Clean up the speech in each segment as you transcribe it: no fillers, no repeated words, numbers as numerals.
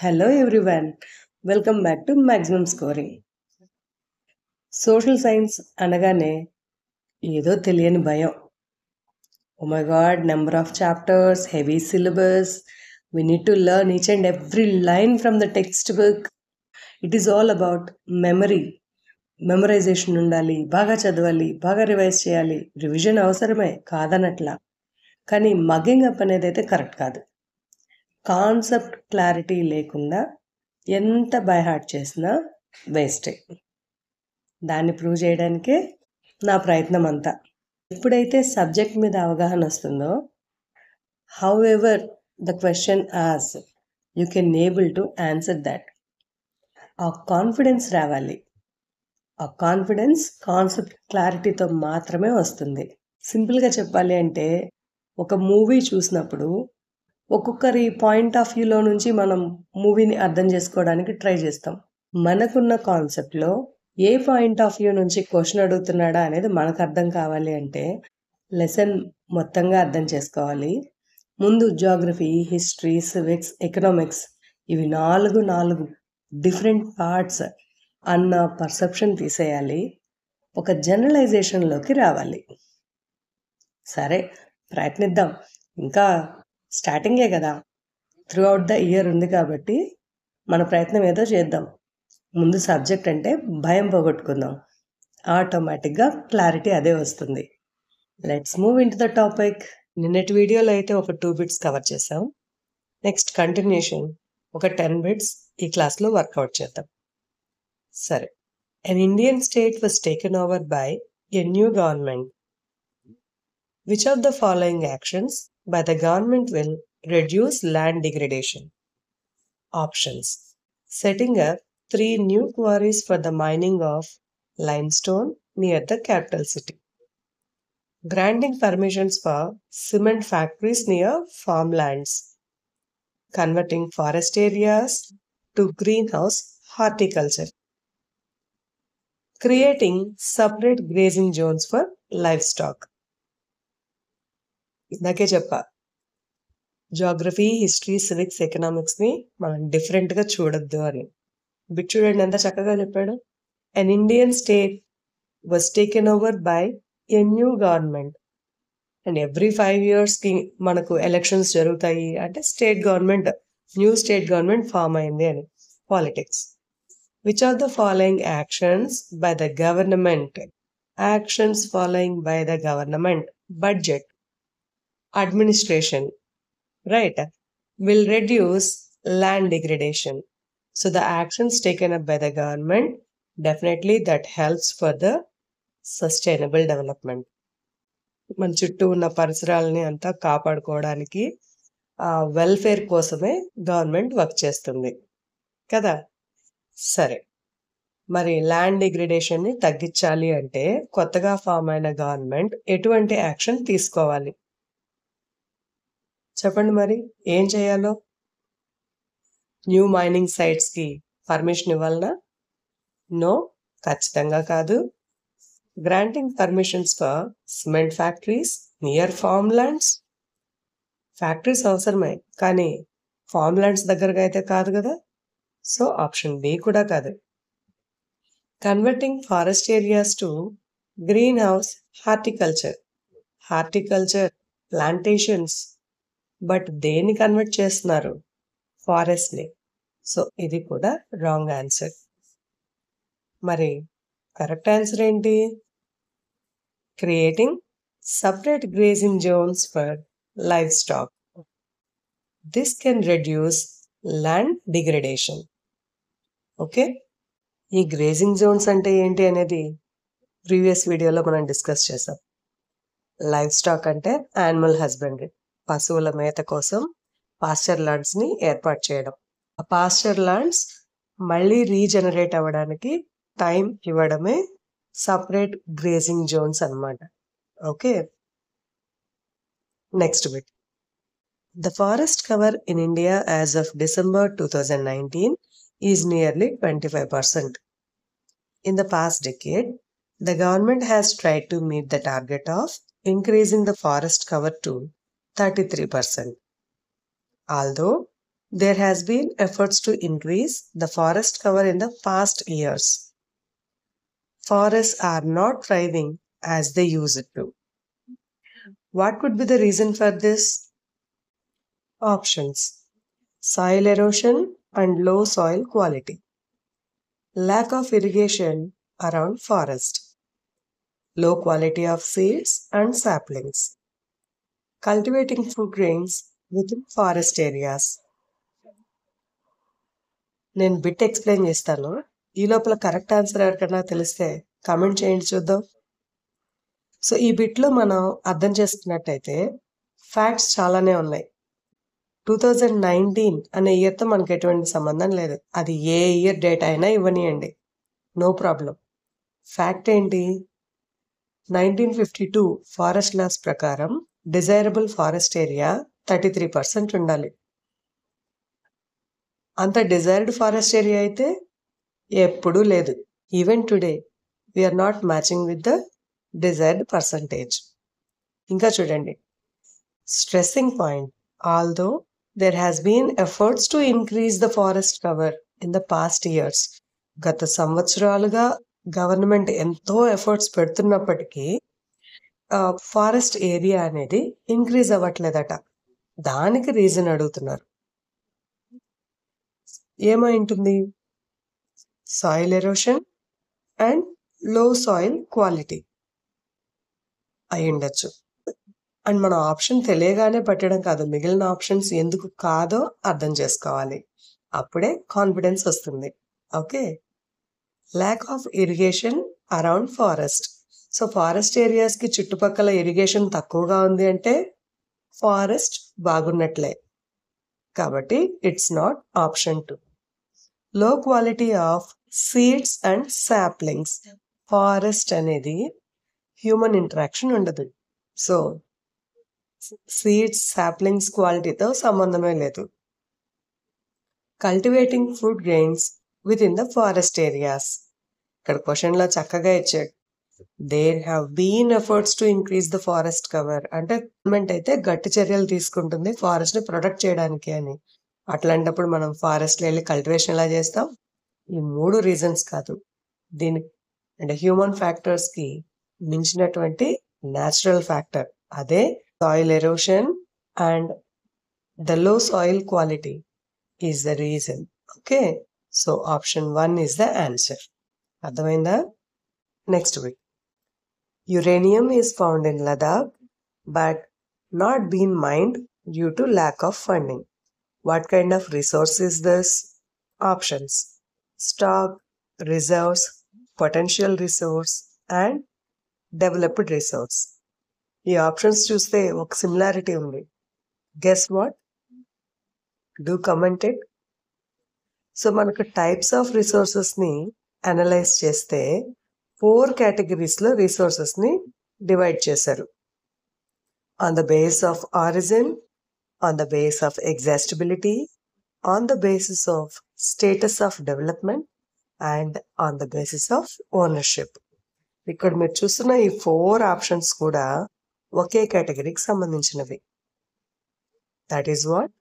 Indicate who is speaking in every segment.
Speaker 1: Hello everyone, welcome back to Maximum Scoring. Social science అనగానే ఏదో తెలియని భయం. Oh my God, number of chapters, heavy syllabus, we need to learn each and every line from the textbook. It is all about memory. Memorisation ఉండాలి, బాగా చదవాలి, బాగా revise చేయాలి. Revision అవసరమే, కాదనట్లా. కానీ మగ్గింగ్ అప్ అనేది అయితే కరెక్ట్ కాదు. కాన్సెప్ట్ క్లారిటీ లేకుండా ఎంత బై హార్ట్ చేసినా వేస్టే. దాన్ని ప్రూవ్ చేయడానికే నా ప్రయత్నం అంతా. ఎప్పుడైతే సబ్జెక్ట్ మీద అవగాహన వస్తుందో, however the question as, you can able to answer that. ఆ కాన్ఫిడెన్స్ రావాలి. ఆ కాన్ఫిడెన్స్ కాన్సెప్ట్ క్లారిటీతో మాత్రమే వస్తుంది. సింపుల్గా చెప్పాలి అంటే, ఒక మూవీ చూసినప్పుడు ఒక్కొక్కరి పాయింట్ ఆఫ్ వ్యూలో నుంచి మనం మూవీని అర్థం చేసుకోవడానికి ట్రై చేస్తాం. మనకున్న కాన్సెప్ట్లో ఏ పాయింట్ ఆఫ్ వ్యూ నుంచి క్వశ్చన్ అడుగుతున్నాడా అనేది మనకు అర్థం కావాలి అంటే లెసన్ మొత్తంగా అర్థం చేసుకోవాలి. ముందు జాగ్రఫీ, హిస్టరీ, సివిక్స్, ఎకనామిక్స్, ఇవి నాలుగు డిఫరెంట్ పార్ట్స్ అన్న పర్సెప్షన్ తీసేయాలి. ఒక జనరలైజేషన్లోకి రావాలి. సరే, ప్రయత్నిద్దాం. ఇంకా స్టార్టింగే కదా, త్రూ అవుట్ ద ఇయర్ ఉంది కాబట్టి మన ప్రయత్నం ఏదో చేద్దాం. ముందు సబ్జెక్ట్ అంటే భయం పోగొట్టుకుందాం. ఆటోమేటిక్గా క్లారిటీ అదే వస్తుంది. Let's move in to the topic. నిన్నటి వీడియోలో అయితే ఒక 2 బిట్స్ కవర్ చేసాం. నెక్స్ట్ కంటిన్యూషన్ ఒక 10 బిట్స్ ఈ క్లాస్లో వర్కౌట్ చేద్దాం. సరే, an Indian state was taken over by a new government. Which of the following actions by the government will reduce land degradation? Options: setting up 3 new quarries for the mining of limestone near the capital city, granting permissions for cement factories near farmlands, converting forest areas to greenhouse horticulture, creating separate grazing zones for livestock. ఇందాకే చెప్పా, geography, history, civics, ఎకనామిక్స్ని మనం డిఫరెంట్గా చూడొద్దు అని. Bit చూడండి ఎంత చక్కగా చెప్పాడు. An Indian state was taken over by a new government. And every 5 yearsకి మనకు ఎలక్షన్స్ జరుగుతాయి అంటే న్యూ స్టేట్ గవర్నమెంట్ ఫామ్ అయింది అని. Politics. Which are the following actions by the government? Actions following by the government: budget, administration, right, will reduce land degradation. So the actions taken up by the government, definitely that helps for the sustainable development. మన చుట్టూ ఉన్న పరిసరాలని అంతా కాపాడుకోవడానికి welfare కోసమే government work చేస్తుంది కదా. సరే, మరి ల్యాండ్ డిగ్రేడేషన్ని తగ్గించాలి అంటే కొత్తగా ఫామ్ అయిన గవర్నమెంట్ ఎటువంటి యాక్షన్ తీసుకోవాలి చెప్పండి. మరి ఏం చేయాలో? న్యూ మైనింగ్ సైట్స్కి పర్మిషన్ ఇవ్వాలనా? నో, ఖచ్చితంగా కాదు. Granting permissions for cement factories near farm lands. Factories అవసరమే, కానీ ఫార్మ్ ల్యాండ్స్ దగ్గరగా అయితే కాదు కదా. సో ఆప్షన్ బి కూడా కాదు. Converting forest areas to greenhouse horticulture plantations. But దేన్ని కన్వర్ట్ చేస్తున్నారు? ఫారెస్ట్ని. సో ఇది కూడా రాంగ్ ఆన్సర్. మరి కరెక్ట్ ఆన్సర్ ఏంటి? Creating separate grazing zones for livestock. This can reduce land degradation. Okay, ఈ గ్రేజింగ్ జోన్స్ అంటే ఏంటి అనేది ప్రీవియస్ వీడియోలో మనం డిస్కస్ చేసాం. లైవ్ స్టాక్ అంటే యానిమల్ హస్బెండరీ, పశువుల మేత కోసం పాస్చర్ ల్యాండ్స్ని ఏర్పాటు చేయడం. ఆ పాస్చర్ ల్యాండ్స్ మళ్ళీ రీజనరేట్ అవ్వడానికి టైం ఇవ్వడమే సపరేట్ గ్రేజింగ్ జోన్స్ అన్నమాట. Okay, next bit. The forest cover in India as of December 2019 is nearly 25%. In the past decade, the government has tried to meet the target of increasing the forest cover to 33%. Although there has been efforts to increase the forest cover in the past years. Forests are not thriving as they used to. What could be the reason for this? Options: soil erosion and low soil quality, lack of irrigation around forest, low quality of seeds and saplings, cultivating food grains within forest areas. నేను bit explain చేస్తాను. ఈ లోపల correct answer ఎవరికైనా తెలిస్తే comment చేయండి చూద్దాం. So ఈ బిట్లో మనం అర్థం చేసుకున్నట్టయితే ఫ్యాక్ట్స్ చాలానే ఉన్నాయి. 2019 అనే ఇయర్తో మనకు ఎటువంటి సంబంధం లేదు. అది ఏ ఇయర్ డేటా అయినా ఇవ్వనియండి, నో ప్రాబ్లం. ఫ్యాక్ట్ ఏంటి? 1952 ఫారెస్ట్ లాస్ ప్రకారం డిజైరబుల్ ఫారెస్ట్ ఏరియా 33% ఉండాలి. అంత డిజైర్డ్ ఫారెస్ట్ ఏరియా అయితే ఎప్పుడూ లేదు. Even today we are not matching with the desired percentage. ఇంకా చూడండి, stressing point, although there has been efforts to increase the forest cover in the past years. గత సంవత్సరాలుగా government ఎంతో ఎఫర్ట్స్ పెడుతున్నప్పటికీ ఫారెస్ట్ ఏరియా అనేది increase అవ్వట్లేదట. దానికి రీజన్ అడుగుతున్నారు. ఏమై ఉంటుంది? సాయిల్ ఎరోషన్ అండ్ లో సాయిల్ క్వాలిటీ అయి ఉండొచ్చు. అండ్ మన ఆప్షన్ తెలియగానే పెట్టడం కాదు, మిగిలిన ఆప్షన్స్ ఎందుకు కాదో అర్థం చేసుకోవాలి. అప్పుడే కాన్ఫిడెన్స్ వస్తుంది. Okay. Lack of irrigation around forest. So forest ఏరియాస్కి చుట్టుపక్కల ఇరిగేషన్ తక్కువగా ఉంది అంటే ఫారెస్ట్ బాగున్నట్లే. కాబట్టి it's not option 2. Low quality of seeds and saplings. Forest అనేది హ్యూమన్ ఇంటరాక్షన్ ఉండదు. సో సీడ్స్ సాప్లింగ్స్ క్వాలిటీతో సంబంధమే లేదు. Cultivating food grains within the forest areas. ఇక్కడ క్వశ్చన్లో చక్కగా ఇచ్చాడు. There have been efforts to increase the forest cover. అంటే గవర్నమెంట్ అయితే గట్టి చర్యలు తీసుకుంటుంది ఫారెస్ట్ని ప్రొటెక్ట్ చేయడానికి అని. అట్లాంటప్పుడు మనం ఫారెస్ట్లో వెళ్ళి కల్టివేషన్ ఎలా చేస్తాం? ఈ 3 రీజన్స్ కాదు, దీని అంటే హ్యూమన్ ఫ్యాక్టర్స్కి మించినటువంటి న్యాచురల్ ఫ్యాక్టర్, అదే soil erosion and the low soil quality is the reason. Okay, so option 1 is the answer. అర్థమైందా? Next week, uranium is found in Ladakh but not been mined due to lack of funding. What kind of resource is this? Options: stock, reserves, potential resource and developed resource. ఈ options చూస్తే ఒక similarity ఉంది. Guess what? Do comment it. So మనకు types of రిసోర్సెస్ని analyse చేస్తే 4 కేటగిరీస్లో రిసోర్సెస్ని divide చేశారు. On the base of origin, on the base of exhaustibility, on the basis of status of development and on the basis of ownership. ఇక్కడ మీరు చూస్తున్న ఈ 4 ఆప్షన్స్ కూడా ఒకే కేటగిరీకి సంబంధించినవి. That is what?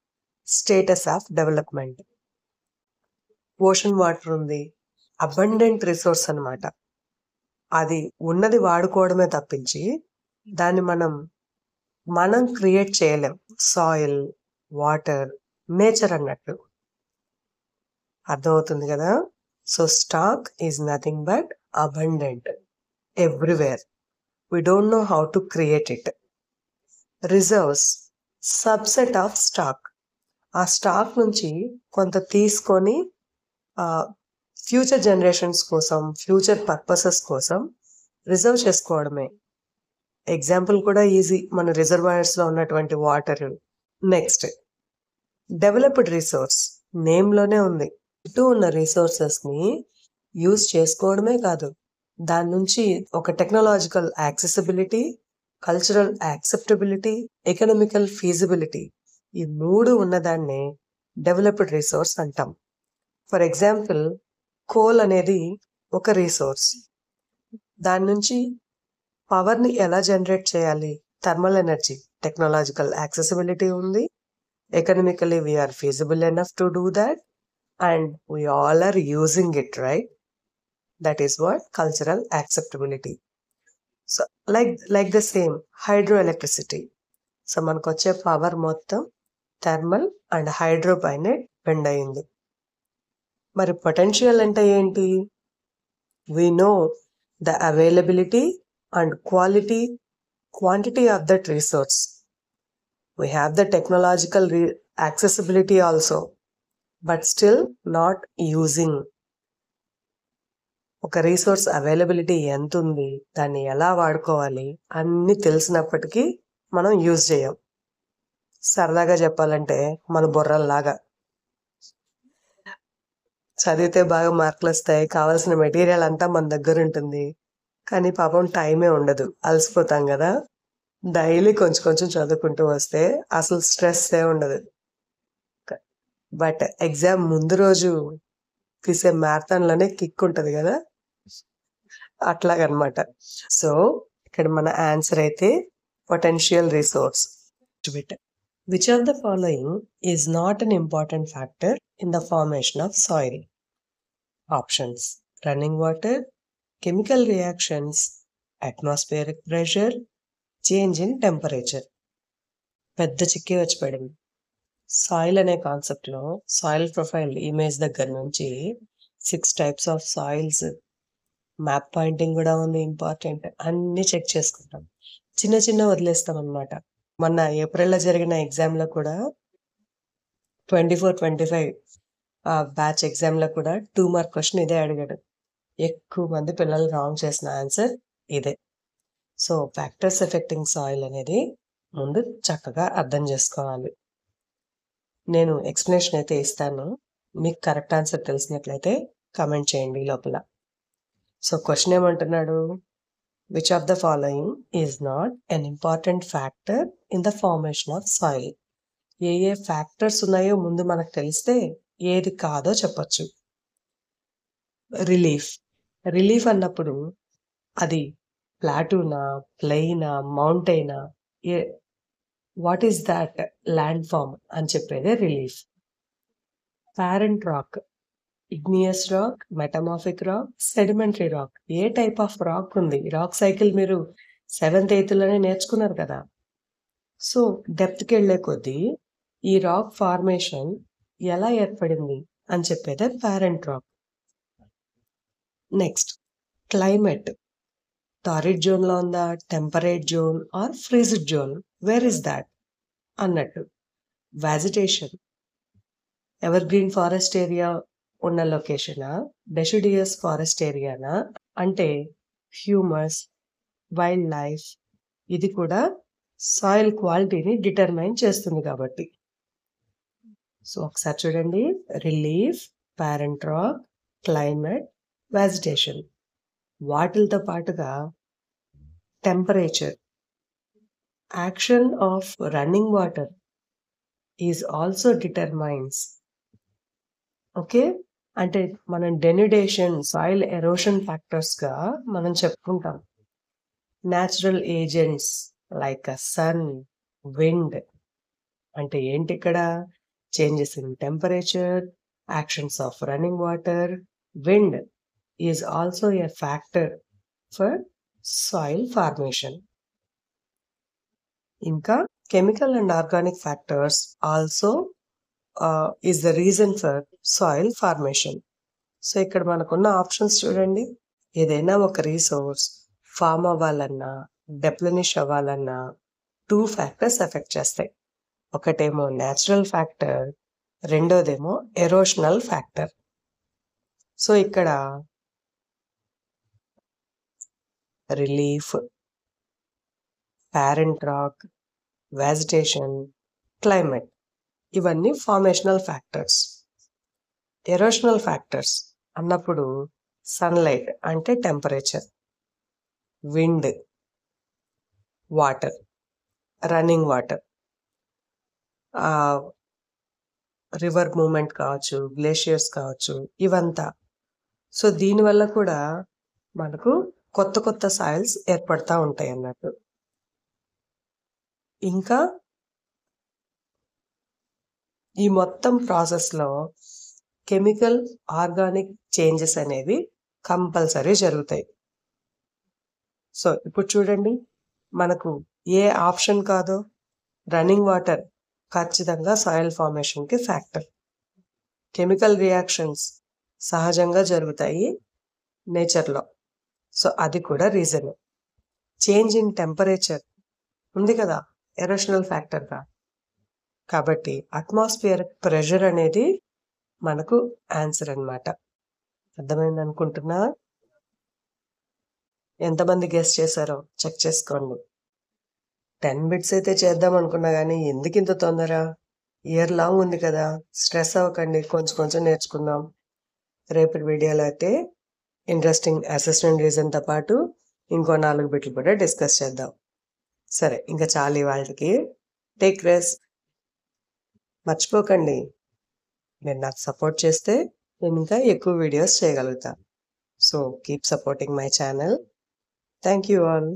Speaker 1: Status of development. Ocean water ఉంది, abundant resource అనమాట. అది ఉన్నది వాడుకోవడమే తప్పించి దాన్ని మనం క్రియేట్ చేయలేం. సాయిల్, వాటర్, నేచర్ అన్నట్టు. అర్థమవుతుంది కదా? So stock is nothing but abundant everywhere. We don't know how to create it. Reserves, subset of stock. ఆ స్టాక్ నుంచి కొంత తీసుకొని ఫ్యూచర్ జనరేషన్స్ కోసం, ఫ్యూచర్ పర్పసెస్ కోసం రిజర్వ్ చేసుకోవడమే. ఎగ్జాంపుల్ కూడా ఈజీ, మన రిజర్వాయర్స్లో ఉన్నటువంటి వాటర్. Next, developed resource. నేమ్లోనే ఉంది. చుట్టూ ఉన్న రిసోర్సెస్ని యూజ్ చేసుకోవడమే కాదు, దాని నుంచి ఒక technological accessibility, cultural acceptability, economical feasibility, ఈ 3 ఉన్నదాన్నే డెవలప్డ్ రిసోర్స్ అంటాం. ఫర్ ఎగ్జాంపుల్, కోల్ అనేది ఒక రిసోర్స్. దాని నుంచి పవర్ని ఎలా జనరేట్ చేయాలి? థర్మల్ ఎనర్జీ, టెక్నాలజికల్ యాక్సెసిబిలిటీ ఉంది, Economically, we are feasible enough to do that, and we all are using it, right? That is what cultural acceptability. So, like the same hydroelectricity. So మనకు వచ్చే power మొత్తం thermal and hydro పైనే depend అయింది. మరి potential అంటే ఏంటి? We know the availability and quantity of that resource. We have the technological accessibility also, but still not using. ఒక resource availability ఎంత ఉంది, దాన్ని ఎలా వాడుకోవాలి అన్ని తెలిసినప్పటికీ మనం యూజ్ చేయం. సరదాగా చెప్పాలంటే మన బుర్రల్లాగా చదివితే బాగా మార్కులు వస్తాయి, కావాల్సిన మెటీరియల్ అంతా మన దగ్గర ఉంటుంది, కానీ పాపం టైమే ఉండదు, అలసిపోతాం కదా. డైలీ కొంచెం కొంచెం చదువుకుంటూ వస్తే అసలు స్ట్రెస్ ఉండదు. బట్ ఎగ్జామ్ ముందు రోజు తీసే మ్యారథాన్లోనే కిక్ ఉంటుంది కదా, అట్లాగనమాట. సో ఇక్కడ మన ఆన్సర్ అయితే potential resource. Which of the following is not an important factor in the formation of soil? Options: running water, chemical reactions, atmospheric pressure, change in temperature. పెద్ద చిక్కి వచ్చి పడింది. సాయిల్ అనే కాన్సెప్ట్లో సాయిల్ ప్రొఫైల్ ఇమేజ్ దగ్గర నుంచి 6 types of soils, map pointing కూడా ఉంది important, అన్నీ చెక్ చేసుకుంటాం. చిన్న చిన్న వదిలేస్తాం అనమాట. మొన్న ఏప్రిల్లో జరిగిన ఎగ్జామ్లో కూడా 24-25 బ్యాచ్ ఎగ్జామ్లో కూడా 2 మార్క్ క్వశ్చన్ ఇదే అడిగాడు. ఎక్కువ మంది పిల్లలు రాంగ్ చేసిన ఆన్సర్ ఇదే. సో ఫ్యాక్టర్స్ ఎఫెక్టింగ్ సాయిల్ అనేది ముందు చక్కగా అర్థం చేసుకోవాలి. నేను ఎక్స్ప్లెనేషన్ అయితే ఇస్తాను, మీకు కరెక్ట్ ఆన్సర్ తెలిసినట్లయితే కమెంట్ చేయండి లోపల. సో క్వశ్చన్ ఏమంటున్నాడు? Which of the following is not an important factor in the formation of soil? A factors ఉన్నాయో ముందు మనకు తెలిస్తే ఏది కాదో చెప్పచ్చు. రిలీఫ్ అన్నప్పుడు అది ప్లాటూనా, ప్లెయినా, మౌంటైనా, what is that land form అని చెప్పేదే relief. Parent rock, igneous rock, metamorphic rock, sedimentary rock. ఏ టైప్ ఆఫ్ రాక్ ఉంది? రాక్ సైకిల్ మీరు 7th 8thలోనే నేర్చుకున్నారు కదా. సో డెప్త్కి వెళ్ళే కొద్దీ ఈ రాక్ ఫార్మేషన్ ఎలా ఏర్పడింది అని చెప్పేదే parent rock. Next climate, torrid జోన్లో ఉందా, temperate zone or freezed zone, where is that అన్నట్టు. Vegetation, evergreen forest area ఉన్న లొకేషనా, డెసిడియస్ ఫారెస్ట్ ఏరియానా, అంటే హ్యూమస్, వైల్డ్ లైఫ్, ఇది కూడా సాయిల్ క్వాలిటీని డిటర్మైన్ చేస్తుంది కాబట్టి. సో ఒకసారి చూడండి, relief, parent rock, climate, vegetation. వాటితో పాటుగా temperature, action of running water is also determines. Okay, అంటే మనం డెన్యుడేషన్, సాయిల్ ఎరోషన్ ఫ్యాక్టర్స్గా మనం చెప్పుకుంటాం. Natural agents like sun, wind, అంటే ఏంటి ఇక్కడ? Changes in temperature, actions of running water. Wind is also a factor for soil formation. ఇంకా chemical and organic factors also is the reason for soil formation. So ఇక్కడ మనకున్న options చూడండి. ఏదైనా ఒక resource form అవ్వాలన్నా, డెప్లెనిష్ అవ్వాలన్నా 2 ఫ్యాక్టర్స్ ఎఫెక్ట్ చేస్తాయి. ఒకటేమో న్యాచురల్ ఫ్యాక్టర్, రెండోదేమో ఎరోషనల్ ఫ్యాక్టర్. సో ఇక్కడ relief, parent rock, vegetation, climate, ఇవన్నీ ఫార్మేషనల్ ఫ్యాక్టర్స్. ఎరోషనల్ ఫ్యాక్టర్స్ అన్నప్పుడు సన్లైట్ అంటే temperature, wind, water, running water, river movement కావచ్చు, గ్లేషియర్స్ కావచ్చు, ఇవంతా. సో దీనివల్ల కూడా మనకు కొత్త కొత్త సాయిల్స్ ఏర్పడతా ఉంటాయి అన్నట్టు. ఇంకా ఈ మొత్తం ప్రాసెస్లో కెమికల్ ఆర్గానిక్ చేంజెస్ అనేవి కంపల్సరీ జరుగుతాయి. సో ఇప్పుడు చూడండి, మనకు ఏ ఆప్షన్ కాదో రన్నింగ్ వాటర్ ఖచ్చితంగా సాయిల్ ఫార్మేషన్కి ఫ్యాక్టర్. కెమికల్ రియాక్షన్స్ సహజంగా జరుగుతాయి నేచర్లో. సో అది కూడా రీజన్. చేంజ్ ఇన్ టెంపరేచర్ ఉంది కదా ఎరోషనల్ ఫ్యాక్టర్గా. కాబట్టి అట్మాస్ఫియర్ ప్రెషర్ అనేది మనకు ఆన్సర్ అన్నమాట. అర్థమైంది అనుకుంటున్నా? ఎంతమంది గెస్ చేశారో చెక్ చేసుకోండి. 10 బిట్స్ అయితే చేద్దాం అనుకున్నా కానీ ఎందుకు ఇంత తొందర? ఇయర్ లాంగ్ ఉంది కదా, స్ట్రెస్ అవ్వకండి, కొంచెం కొంచెం నేర్చుకుందాం. రేపటి వీడియోలో అయితే ఇంట్రెస్టింగ్ అసిస్టెంట్ రీజన్తో పాటు ఇంకో 4 బిట్లు కూడా డిస్కస్ చేద్దాం. సరే, ఇంకా చాలు వాళ్ళకి. Take rest. మర్చిపోకండి, మీరు నాకు సపోర్ట్ చేస్తే నేను ఇంకా ఎక్కువ వీడియోస్ చేయగలుగుతాను. So keep supporting my channel. Thank you all.